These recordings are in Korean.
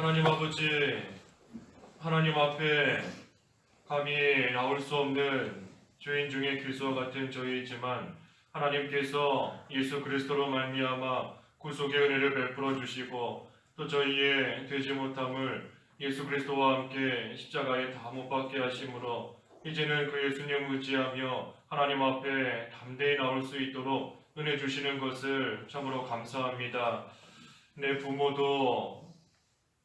하나님 아버지, 하나님 앞에 감히 나올 수 없는 죄인 중에 길수와 같은 저희이지만 하나님께서 예수 그리스도로 말미암아 구속의 은혜를 베풀어 주시고 또 저희의 되지 못함을 예수 그리스도와 함께 십자가에 다 못 박게 하심으로 이제는 그 예수님 의지하며 하나님 앞에 담대히 나올 수 있도록 은혜 주시는 것을 참으로 감사합니다. 내 부모도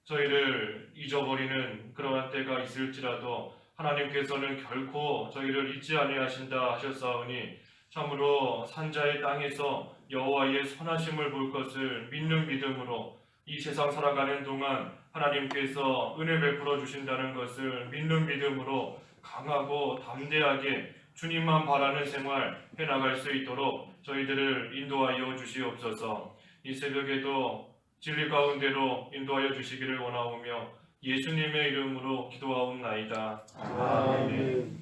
저희를 잊어버리는 그러한 때가 있을지라도 하나님께서는 결코 저희를 잊지 아니하신다 하셨사오니 참으로 산자의 땅에서 여호와의 선하심을 볼 것을 믿는 믿음으로 이 세상 살아가는 동안 하나님께서 은혜 베풀어 주신다는 것을 믿는 믿음으로 강하고 담대하게 주님만 바라는 생활 해나갈 수 있도록 저희들을 인도하여 주시옵소서. 이 새벽에도 진리 가운데로 인도하여 주시기를 원하오며 예수님의 이름으로 기도하옵나이다. 아멘.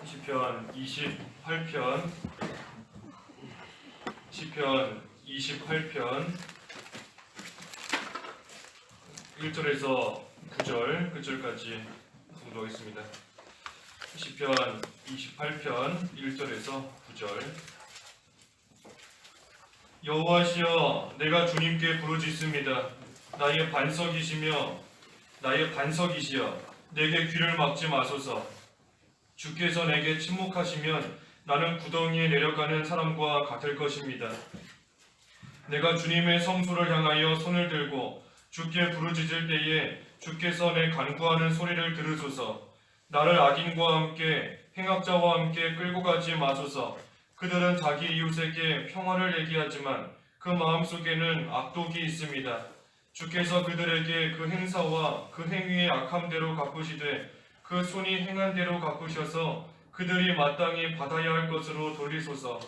시편 28편 1절에서 9절 끝절까지 공부하겠습니다. 시편 28편 1절에서 9절. 여호와시여, 내가 주님께 부르짖습니다. 나의 반석이시여, 내게 귀를 막지 마소서. 주께서 내게 침묵하시면 나는 구덩이에 내려가는 사람과 같을 것입니다. 내가 주님의 성소를 향하여 손을 들고 주께 부르짖을 때에 주께서 내 간구하는 소리를 들으소서. 나를 악인과 함께 행악자와 함께 끌고 가지 마소서. 그들은 자기 이웃에게 평화를 얘기하지만 그 마음속에는 악독이 있습니다. 주께서 그들에게 그 행사와 그 행위의 악함대로 갚으시되 그 손이 행한 대로 갚으셔서 그들이 마땅히 받아야 할 것으로 돌리소서.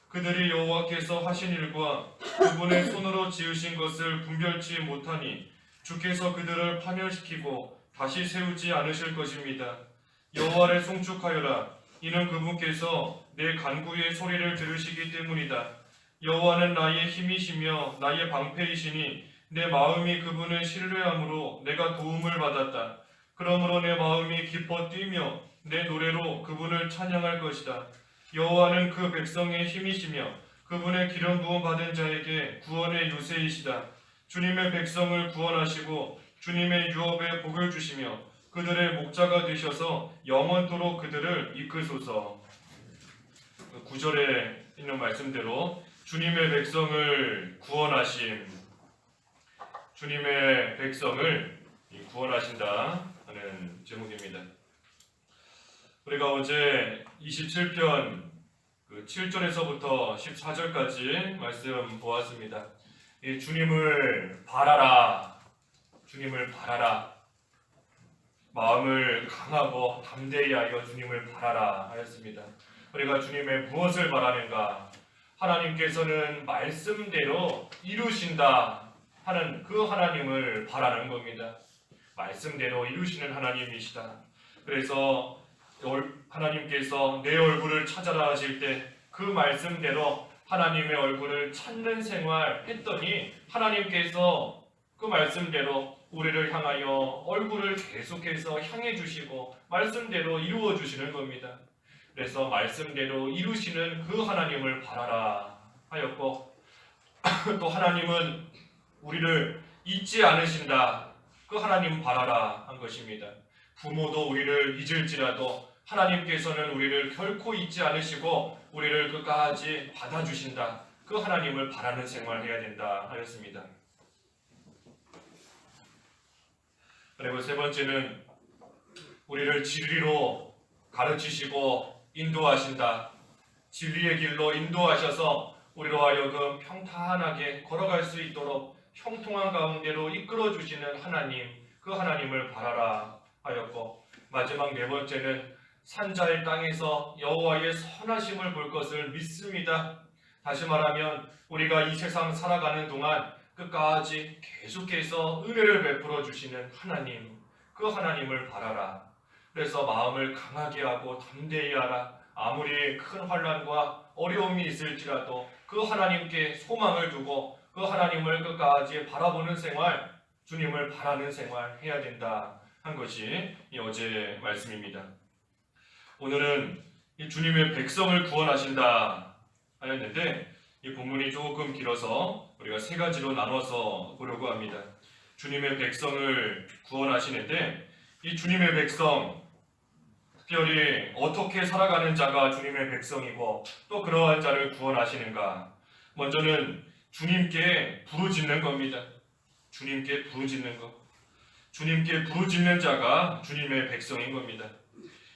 그들이 여호와께서 하신 일과 그분의 손으로 지으신 것을 분별치 못하니 주께서 그들을 파멸시키고 다시 세우지 않으실 것입니다. 여호와를 송축하여라. 이는 그분께서 내 간구의 소리를 들으시기 때문이다. 여호와는 나의 힘이시며 나의 방패이시니 내 마음이 그분을 신뢰함으로 내가 도움을 받았다. 그러므로 내 마음이 기뻐 뛰며 내 노래로 그분을 찬양할 것이다. 여호와는 그 백성의 힘이시며 그분의 기름 부음 받은 자에게 구원의 요새이시다. 주님의 백성을 구원하시고 주님의 유업에 복을 주시며 그들의 목자가 되셔서 영원토록 그들을 이끄소서. 9절에 있는 말씀대로 주님의 백성을 구원하심, 주님의 백성을 구원하신다 하는 제목입니다. 우리가 어제 27편 7절에서부터 14절까지 말씀 보았습니다. 이 주님을 바라라, 주님을 바라라, 마음을 강하고 담대히 하여 주님을 바라라 하였습니다. 우리가 주님의 무엇을 바라는가? 하나님께서는 말씀대로 이루신다 하는 그 하나님을 바라는 겁니다. 말씀대로 이루시는 하나님이시다. 그래서 하나님께서 내 얼굴을 찾아라 하실 때 그 말씀대로 하나님의 얼굴을 찾는 생활 했더니 하나님께서 그 말씀대로 우리를 향하여 얼굴을 계속해서 향해 주시고 말씀대로 이루어 주시는 겁니다. 그래서 말씀대로 이루시는 그 하나님을 바라라 하였고 또 하나님은 우리를 잊지 않으신다. 그 하나님 바라라 한 것입니다. 부모도 우리를 잊을지라도 하나님께서는 우리를 결코 잊지 않으시고 우리를 끝까지 받아주신다. 그 하나님을 바라는 생활을 해야 된다 하였습니다. 그리고 세 번째는 우리를 진리로 가르치시고 인도하신다. 진리의 길로 인도하셔서 우리로 하여금 평탄하게 걸어갈 수 있도록 형통한 가운데로 이끌어 주시는 하나님, 그 하나님을 바라라 하였고, 마지막 네 번째는 산자의 땅에서 여호와의 선하심을 볼 것을 믿습니다. 다시 말하면 우리가 이 세상 살아가는 동안 끝까지 계속해서 은혜를 베풀어 주시는 하나님, 그 하나님을 바라라. 그래서 마음을 강하게 하고 담대히 하라. 아무리 큰 환난과 어려움이 있을지라도 그 하나님께 소망을 두고 그 하나님을 끝까지 바라보는 생활, 주님을 바라는 생활 해야 된다 한 것이 이 어제 말씀입니다. 오늘은 이 주님의 백성을 구원하신다 하였는데 이 본문이 조금 길어서 우리가 세 가지로 나눠서 보려고 합니다. 주님의 백성을 구원하시는데 이 주님의 백성, 특별히 어떻게 살아가는 자가 주님의 백성이고 또 그러한 자를 구원하시는가? 먼저는 주님께 부르짖는 겁니다. 주님께 부르짖는 것. 주님께 부르짖는 자가 주님의 백성인 겁니다.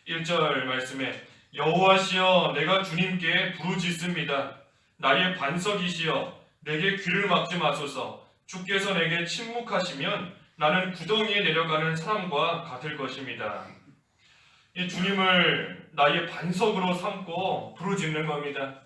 1절 말씀에 여호와시여 내가 주님께 부르짖습니다. 나의 반석이시여 내게 귀를 막지 마소서. 주께서 내게 침묵하시면 나는 구덩이에 내려가는 사람과 같을 것입니다. 이 주님을 나의 반석으로 삼고 부르짖는 겁니다.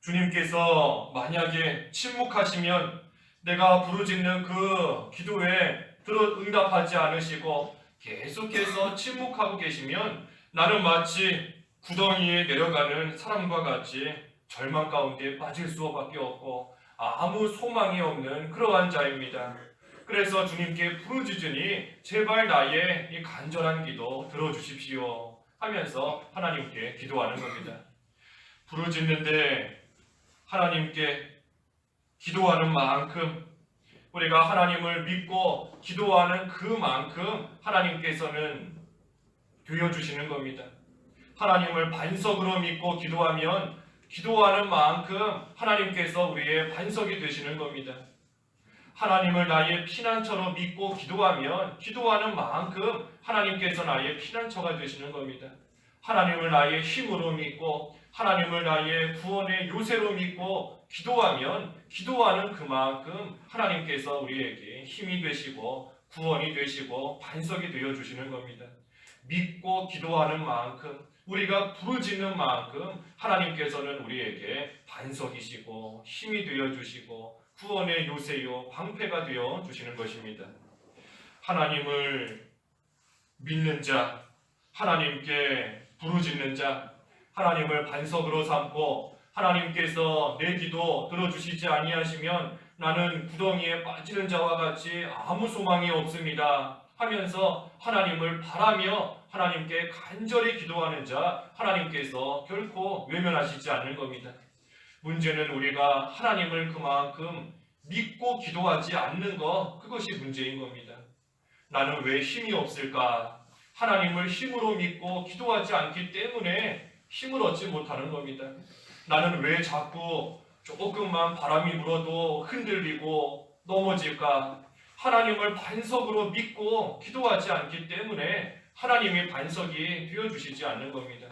주님께서 만약에 침묵하시면 내가 부르짖는 그 기도에 응답하지 않으시고 계속해서 침묵하고 계시면 나는 마치 구덩이에 내려가는 사람과 같이 절망 가운데 빠질 수밖에 없고 아무 소망이 없는 그러한 자입니다. 그래서 주님께 부르짖으니 제발 나의 이 간절한 기도 들어주십시오 하면서 하나님께 기도하는 겁니다. 부르짖는데 하나님께 기도하는 만큼 우리가 하나님을 믿고 기도하는 그만큼 하나님께서는 되어주시는 겁니다. 하나님을 반석으로 믿고 기도하면 기도하는 만큼 하나님께서 우리의 반석이 되시는 겁니다. 하나님을 나의 피난처로 믿고 기도하면 기도하는 만큼 하나님께서 나의 피난처가 되시는 겁니다. 하나님을 나의 힘으로 믿고 하나님을 나의 구원의 요새로 믿고 기도하면 기도하는 그만큼 하나님께서 우리에게 힘이 되시고 구원이 되시고 반석이 되어주시는 겁니다. 믿고 기도하는 만큼 우리가 부르짖는 만큼 하나님께서는 우리에게 반석이시고 힘이 되어주시고 구원의 요새요 방패가 되어주시는 것입니다. 하나님을 믿는 자, 하나님께 부르짖는 자, 하나님을 반석으로 삼고 하나님께서 내 기도 들어주시지 아니하시면 나는 구덩이에 빠지는 자와 같이 아무 소망이 없습니다 하면서 하나님을 바라며 하나님께 간절히 기도하는 자 하나님께서 결코 외면하시지 않는 겁니다. 문제는 우리가 하나님을 그만큼 믿고 기도하지 않는 것, 그것이 문제인 겁니다. 나는 왜 힘이 없을까? 하나님을 힘으로 믿고 기도하지 않기 때문에 힘을 얻지 못하는 겁니다. 나는 왜 자꾸 조금만 바람이 불어도 흔들리고 넘어질까? 하나님을 반석으로 믿고 기도하지 않기 때문에 하나님의 반석이 되어주시지 않는 겁니다.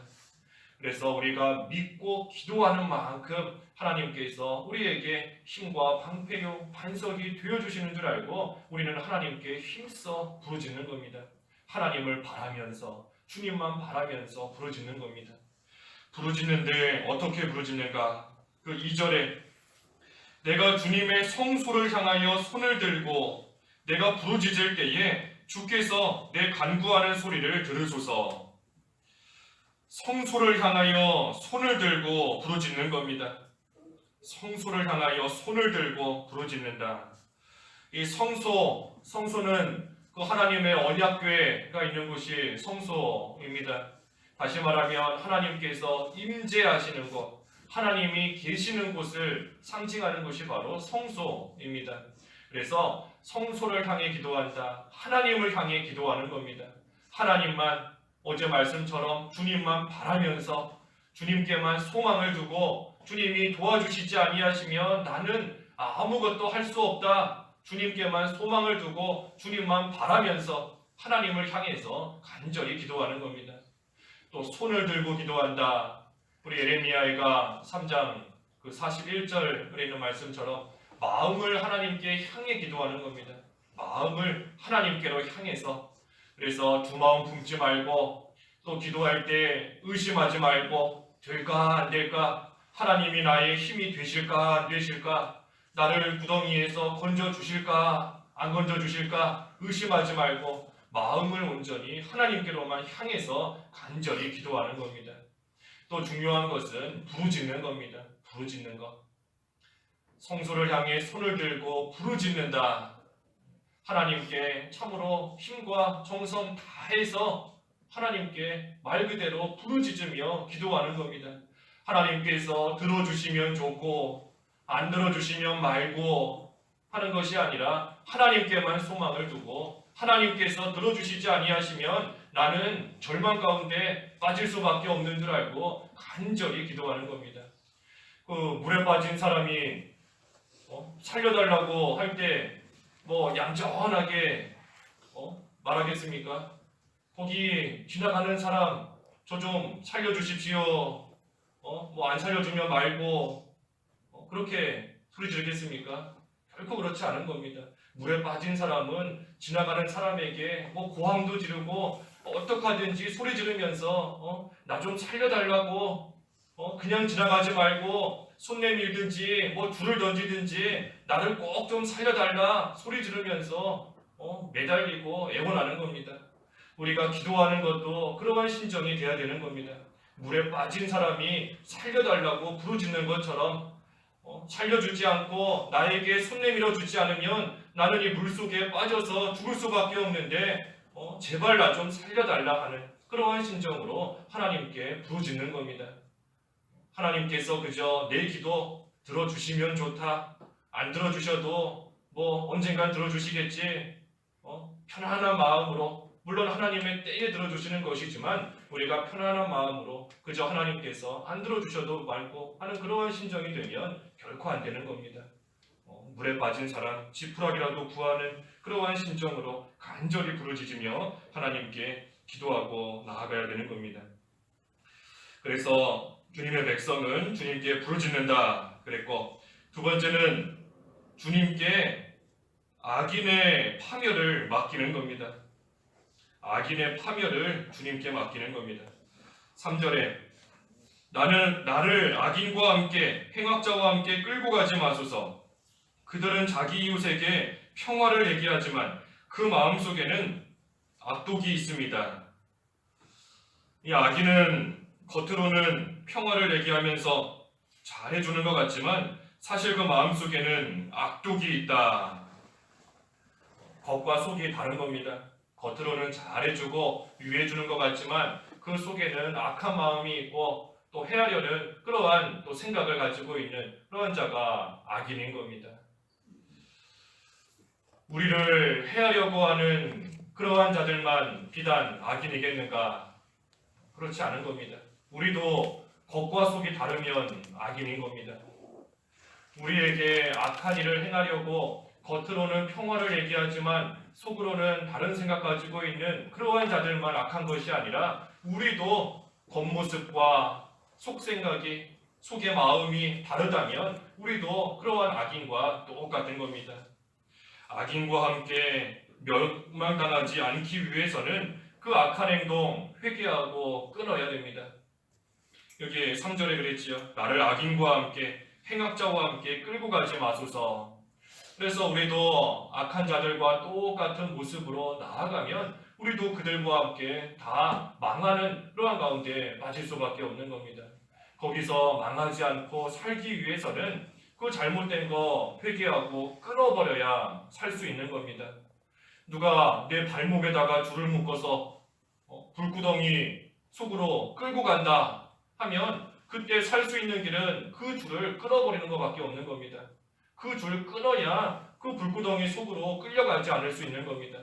그래서 우리가 믿고 기도하는 만큼 하나님께서 우리에게 힘과 방패요 반석이 되어주시는 줄 알고 우리는 하나님께 힘써 부르짖는 겁니다. 하나님을 바라면서 주님만 바라면서 부르짖는 겁니다. 부르짖는데 어떻게 부르짖는가? 그 2절에 내가 주님의 성소를 향하여 손을 들고 내가 부르짖을 때에 주께서 내 간구하는 소리를 들으소서. 성소를 향하여 손을 들고 부르짖는 겁니다. 성소를 향하여 손을 들고 부르짖는다. 이 성소는 그 하나님의 언약궤가 있는 곳이 성소입니다. 다시 말하면 하나님께서 임재하시는 곳, 하나님이 계시는 곳을 상징하는 곳이 바로 성소입니다. 그래서 성소를 향해 기도한다. 하나님을 향해 기도하는 겁니다. 하나님만, 어제 말씀처럼 주님만 바라면서 주님께만 소망을 두고 주님이 도와주시지 아니하시면 나는 아무것도 할 수 없다. 주님께만 소망을 두고 주님만 바라면서 하나님을 향해서 간절히 기도하는 겁니다. 또 손을 들고 기도한다. 우리 예레미야가 3장 41절에 있는 말씀처럼 마음을 하나님께 향해 기도하는 겁니다. 마음을 하나님께로 향해서. 그래서 두 마음 품지 말고 또 기도할 때 의심하지 말고 될까 안 될까, 하나님이 나의 힘이 되실까 안 되실까, 나를 구덩이에서 건져주실까 안 건져주실까 의심하지 말고 마음을 온전히 하나님께로만 향해서 간절히 기도하는 겁니다. 또 중요한 것은 부르짖는 겁니다. 부르짖는 것. 성소를 향해 손을 들고 부르짖는다. 하나님께 참으로 힘과 정성 다해서 하나님께 말 그대로 부르짖으며 기도하는 겁니다. 하나님께서 들어주시면 좋고 안 들어주시면 말고 하는 것이 아니라 하나님께만 소망을 두고 하나님께서 들어주시지 아니하시면 나는 절망 가운데 빠질 수밖에 없는 줄 알고 간절히 기도하는 겁니다. 그 물에 빠진 사람이 살려달라고 할 때 얌전하게 말하겠습니까? 거기 지나가는 사람 저 좀 살려주십시오. 안 살려주면 말고 그렇게 소리 지르겠습니까? 결코 그렇지 않은 겁니다. 물에 빠진 사람은 지나가는 사람에게 고함도 지르고 어떡하든지 소리 지르면서 나 좀 살려달라고 그냥 지나가지 말고 손 내밀든지 줄을 던지든지 나를 꼭 좀 살려달라 소리 지르면서 매달리고 애원하는 겁니다. 우리가 기도하는 것도 그러한 심정이 돼야 되는 겁니다. 물에 빠진 사람이 살려달라고 부르짖는 것처럼 살려주지 않고 나에게 손 내밀어 주지 않으면 나는 이 물속에 빠져서 죽을 수밖에 없는데 제발 나 좀 살려달라 하는 그러한 심정으로 하나님께 부르짖는 겁니다. 하나님께서 그저 내 기도 들어주시면 좋다. 안 들어주셔도 언젠간 들어주시겠지. 편안한 마음으로 물론 하나님의 때에 들어주시는 것이지만 우리가 편안한 마음으로 그저 하나님께서 안 들어주셔도 말고 하는 그러한 심정이 되면 결코 안 되는 겁니다. 물에 빠진 사람 지푸라기라도 구하는 그러한 심정으로 간절히 부르짖으며 하나님께 기도하고 나아가야 되는 겁니다. 그래서 주님의 백성은 주님께 부르짖는다 그랬고, 두 번째는 주님께 악인의 파멸을 맡기는 겁니다. 악인의 파멸을 주님께 맡기는 겁니다. 3절에 나를 악인과 함께 행악자와 함께 끌고 가지 마소서. 그들은 자기 이웃에게 평화를 얘기하지만 그 마음속에는 악독이 있습니다. 이 악인은 겉으로는 평화를 얘기하면서 잘해주는 것 같지만 사실 그 마음속에는 악독이 있다. 겉과 속이 다른 겁니다. 겉으로는 잘해주고 위해주는 것 같지만 그 속에는 악한 마음이 있고 또 해하려는 그러한 또 생각을 가지고 있는 그러한 자가 악인인 겁니다. 우리를 해하려고 하는 그러한 자들만 비단 악인이겠는가? 그렇지 않은 겁니다. 우리도 겉과 속이 다르면 악인인 겁니다. 우리에게 악한 일을 행하려고 겉으로는 평화를 얘기하지만 속으로는 다른 생각 가지고 있는 그러한 자들만 악한 것이 아니라 우리도 겉모습과 속생각이 속의 마음이 다르다면 우리도 그러한 악인과 똑같은 겁니다. 악인과 함께 멸망당하지 않기 위해서는 그 악한 행동 회개하고 끊어야 됩니다. 여기 3절에 그랬지요. 나를 악인과 함께 행악자와 함께 끌고 가지 마소서. 그래서 우리도 악한 자들과 똑같은 모습으로 나아가면 우리도 그들과 함께 다 망하는 그러한 가운데 빠질 수밖에 없는 겁니다. 거기서 망하지 않고 살기 위해서는 그 잘못된 거 회개하고 끊어버려야 살 수 있는 겁니다. 누가 내 발목에다가 줄을 묶어서 불구덩이 속으로 끌고 간다 하면 그때 살 수 있는 길은 그 줄을 끊어버리는 것밖에 없는 겁니다. 그 줄 끊어야 그 불구덩이 속으로 끌려가지 않을 수 있는 겁니다.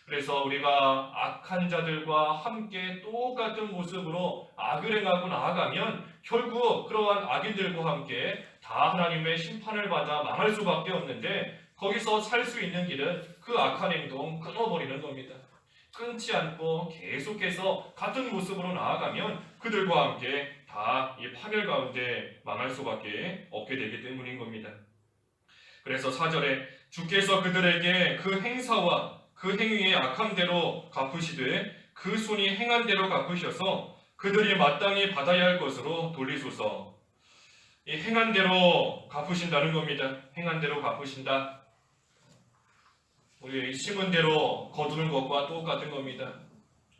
그래서 우리가 악한 자들과 함께 똑같은 모습으로 악을 행하고 나아가면 결국 그러한 악인들과 함께 다 하나님의 심판을 받아 망할 수밖에 없는데 거기서 살 수 있는 길은 그 악한 행동 끊어버리는 겁니다. 끊지 않고 계속해서 같은 모습으로 나아가면 그들과 함께 다 이 파멸 가운데 망할 수밖에 없게 되기 때문인 겁니다. 그래서 4절에 주께서 그들에게 그 행사와 그 행위의 악함대로 갚으시되 그 손이 행한 대로 갚으셔서 그들이 마땅히 받아야 할 것으로 돌리소서. 이 행한 대로 갚으신다는 겁니다. 행한 대로 갚으신다. 우리 심은 대로 거두는 것과 똑같은 겁니다.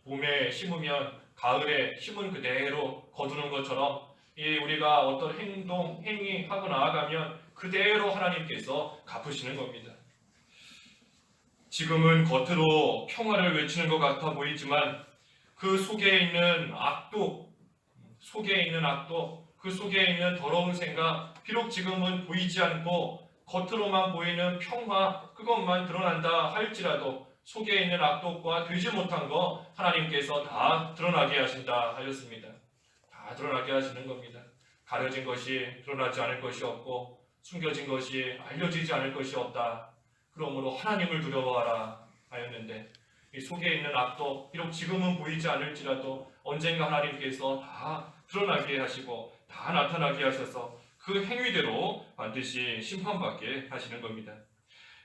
봄에 심으면 가을에 심은 그대로 거두는 것처럼 우리가 어떤 행동, 행위하고 나아가면 그대로 하나님께서 갚으시는 겁니다. 지금은 겉으로 평화를 외치는 것 같아 보이지만 그 속에 있는 악독, 그 속에 있는 더러운 생각, 비록 지금은 보이지 않고 겉으로만 보이는 평화, 그것만 드러난다 할지라도 속에 있는 악독과 되지 못한 거 하나님께서 다 드러나게 하신다 하였습니다. 다 드러나게 하시는 겁니다. 가려진 것이 드러나지 않을 것이 없고 숨겨진 것이 알려지지 않을 것이 없다. 그러므로 하나님을 두려워하라 하였는데 이 속에 있는 악도 비록 지금은 보이지 않을지라도 언젠가 하나님께서 다 드러나게 하시고 다 나타나게 하셔서 그 행위대로 반드시 심판받게 하시는 겁니다.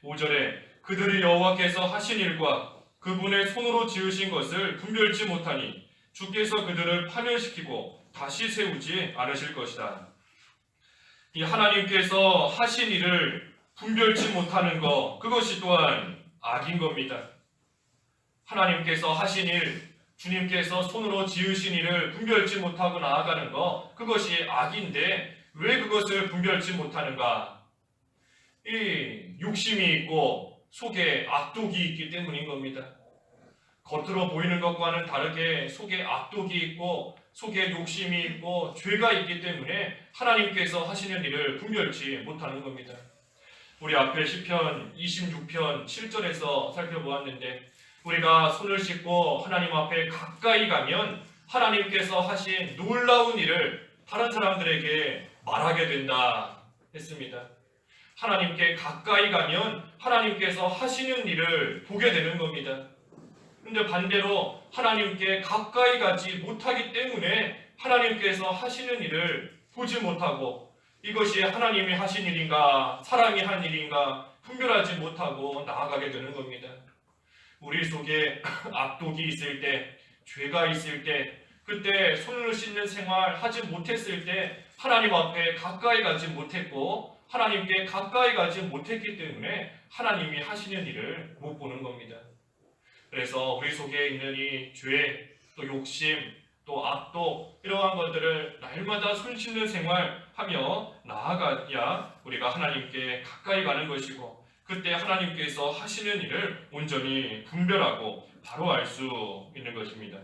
5절에 그들이 여호와께서 하신 일과 그분의 손으로 지으신 것을 분별치 못하니 주께서 그들을 파멸시키고 다시 세우지 않으실 것이다. 이 하나님께서 하신 일을 분별치 못하는 것, 그것이 또한 악인 겁니다. 하나님께서 하신 일, 주님께서 손으로 지으신 일을 분별치 못하고 나아가는 것, 그것이 악인데 왜 그것을 분별치 못하는가? 이 욕심이 있고 속에 악독이 있기 때문인 겁니다. 겉으로 보이는 것과는 다르게 속에 악독이 있고 속에 욕심이 있고 죄가 있기 때문에 하나님께서 하시는 일을 분별치 못하는 겁니다. 우리 앞에 시편 26편 7절에서 살펴보았는데 우리가 손을 씻고 하나님 앞에 가까이 가면 하나님께서 하신 놀라운 일을 다른 사람들에게 말하게 된다 했습니다. 하나님께 가까이 가면 하나님께서 하시는 일을 보게 되는 겁니다. 근데 반대로 하나님께 가까이 가지 못하기 때문에 하나님께서 하시는 일을 보지 못하고 이것이 하나님이 하신 일인가 사람이 한 일인가 분별하지 못하고 나아가게 되는 겁니다. 우리 속에 악독이 있을 때, 죄가 있을 때, 그때 손을 씻는 생활 하지 못했을 때 하나님 앞에 가까이 가지 못했고 하나님께 가까이 가지 못했기 때문에 하나님이 하시는 일을 못 보는 겁니다. 그래서 우리 속에 있는 이 죄, 또 욕심, 또 악독 이러한 것들을 날마다 손 씻는 생활하며 나아가야 우리가 하나님께 가까이 가는 것이고 그때 하나님께서 하시는 일을 온전히 분별하고 바로 알 수 있는 것입니다.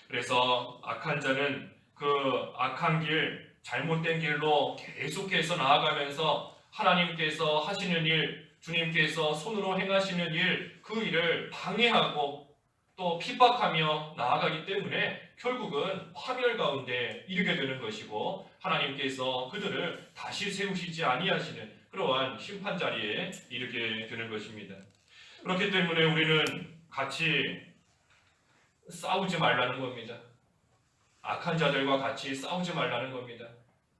그래서 악한 자는 그 악한 길, 잘못된 길로 계속해서 나아가면서 하나님께서 하시는 일, 주님께서 손으로 행하시는 일, 그 일을 방해하고 또 핍박하며 나아가기 때문에 결국은 파멸 가운데 이르게 되는 것이고 하나님께서 그들을 다시 세우시지 아니하시는 그러한 심판 자리에 이르게 되는 것입니다. 그렇기 때문에 우리는 같이 싸우지 말라는 겁니다. 악한 자들과 같이 싸우지 말라는 겁니다.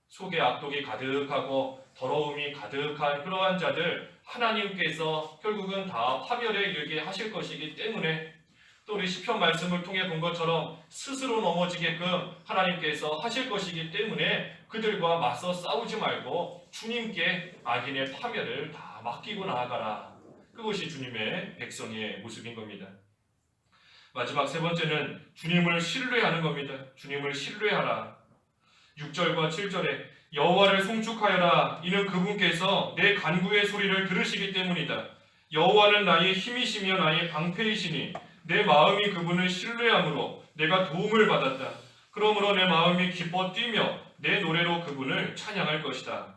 속에 악독이 가득하고 더러움이 가득한 그러한 자들 하나님께서 결국은 다 파멸에 이르게 하실 것이기 때문에 또 우리 시편 말씀을 통해 본 것처럼 스스로 넘어지게끔 하나님께서 하실 것이기 때문에 그들과 맞서 싸우지 말고 주님께 악인의 파멸을 다 맡기고 나아가라. 그것이 주님의 백성의 모습인 겁니다. 마지막 세 번째는 주님을 신뢰하는 겁니다. 주님을 신뢰하라. 6절과 7절에 여호와를 송축하여라. 이는 그분께서 내 간구의 소리를 들으시기 때문이다. 여호와는 나의 힘이시며 나의 방패이시니 내 마음이 그분을 신뢰함으로 내가 도움을 받았다. 그러므로 내 마음이 기뻐 뛰며 내 노래로 그분을 찬양할 것이다.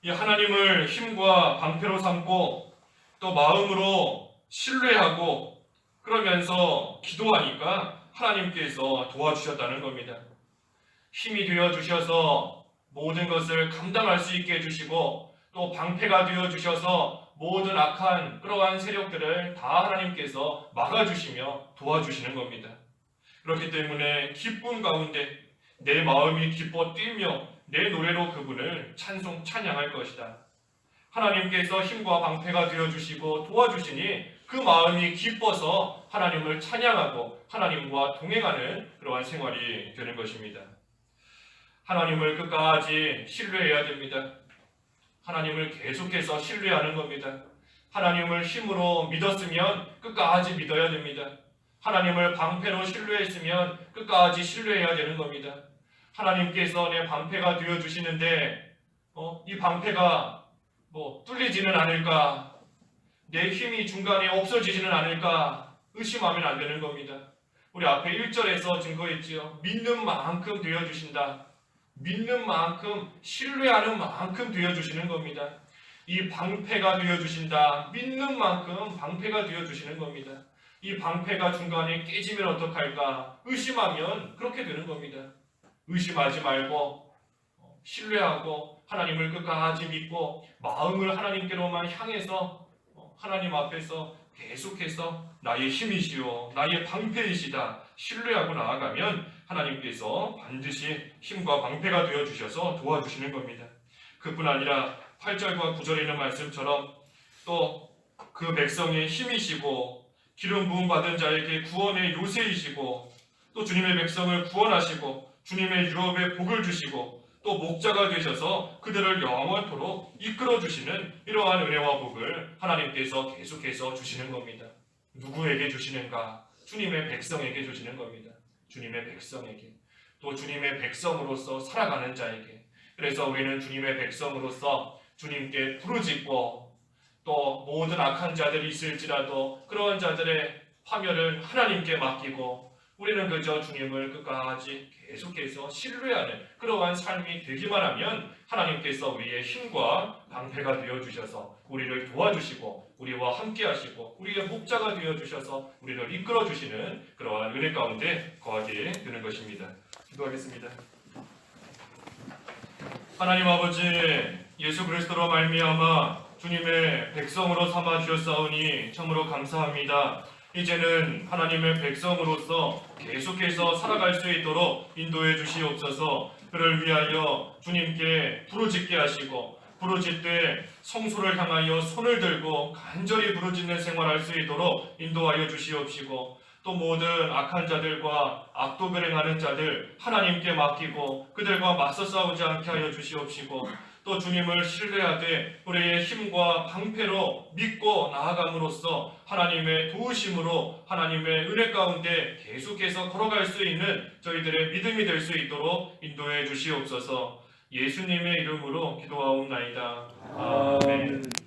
이 하나님을 힘과 방패로 삼고 또 마음으로 신뢰하고 그러면서 기도하니까 하나님께서 도와주셨다는 겁니다. 힘이 되어주셔서 모든 것을 감당할 수 있게 해주시고 또 방패가 되어주셔서 모든 악한 그러한 세력들을 다 하나님께서 막아주시며 도와주시는 겁니다. 그렇기 때문에 기쁨 가운데 내 마음이 기뻐 뛰며 내 노래로 그분을 찬양할 것이다. 하나님께서 힘과 방패가 되어주시고 도와주시니 그 마음이 기뻐서 하나님을 찬양하고 하나님과 동행하는 그러한 생활이 되는 것입니다. 하나님을 끝까지 신뢰해야 됩니다. 하나님을 계속해서 신뢰하는 겁니다. 하나님을 힘으로 믿었으면 끝까지 믿어야 됩니다. 하나님을 방패로 신뢰했으면 끝까지 신뢰해야 되는 겁니다. 하나님께서 내 방패가 되어주시는데 이 방패가 뚫리지는 않을까? 내 힘이 중간에 없어지지는 않을까 의심하면 안 되는 겁니다. 우리 앞에 1절에서 증거했지요. 믿는 만큼 되어주신다. 믿는 만큼, 신뢰하는 만큼 되어주시는 겁니다. 이 방패가 되어주신다. 믿는 만큼 방패가 되어주시는 겁니다. 이 방패가 중간에 깨지면 어떡할까? 의심하면 그렇게 되는 겁니다. 의심하지 말고 신뢰하고 하나님을 끝까지 믿고 마음을 하나님께로만 향해서 하나님 앞에서 계속해서 나의 힘이시오, 나의 방패이시다 신뢰하고 나아가면 하나님께서 반드시 힘과 방패가 되어주셔서 도와주시는 겁니다. 그뿐 아니라 8절과 9절에 있는 말씀처럼 또 그 백성의 힘이시고 기름 부음 받은 자에게 구원의 요새이시고 또 주님의 백성을 구원하시고 주님의 유업에 복을 주시고 또 목자가 되셔서 그들을 영원토록 이끌어 주시는 이러한 은혜와 복을 하나님께서 계속해서 주시는 겁니다. 누구에게 주시는가? 주님의 백성에게 주시는 겁니다. 주님의 백성에게, 또 주님의 백성으로서 살아가는 자에게. 그래서 우리는 주님의 백성으로서 주님께 부르짖고 또 모든 악한 자들이 있을지라도 그러한 자들의 파멸을 하나님께 맡기고 우리는 그저 주님을 끝까지 계속해서 신뢰하는 그러한 삶이 되기만 하면 하나님께서 우리의 힘과 방패가 되어주셔서 우리를 도와주시고 우리와 함께 하시고 우리의 목자가 되어주셔서 우리를 이끌어주시는 그러한 은혜 가운데 거하게 되는 것입니다. 기도하겠습니다. 하나님 아버지, 예수 그리스도로 말미암아 주님의 백성으로 삼아 주셨사오니 참으로 감사합니다. 이제는 하나님의 백성으로서 계속해서 살아갈 수 있도록 인도해 주시옵소서. 그를 위하여 주님께 부르짖게 하시고 부르짖되 성소를 향하여 손을 들고 간절히 부르짖는 생활할 수 있도록 인도하여 주시옵시고 또 모든 악한 자들과 악독을 행하는 자들 하나님께 맡기고 그들과 맞서 싸우지 않게 하여 주시옵시고 또 주님을 신뢰하되 우리의 힘과 방패로 믿고 나아감으로써 하나님의 도우심으로 하나님의 은혜 가운데 계속해서 걸어갈 수 있는 저희들의 믿음이 될 수 있도록 인도해 주시옵소서. 예수님의 이름으로 기도하옵나이다. 아멘.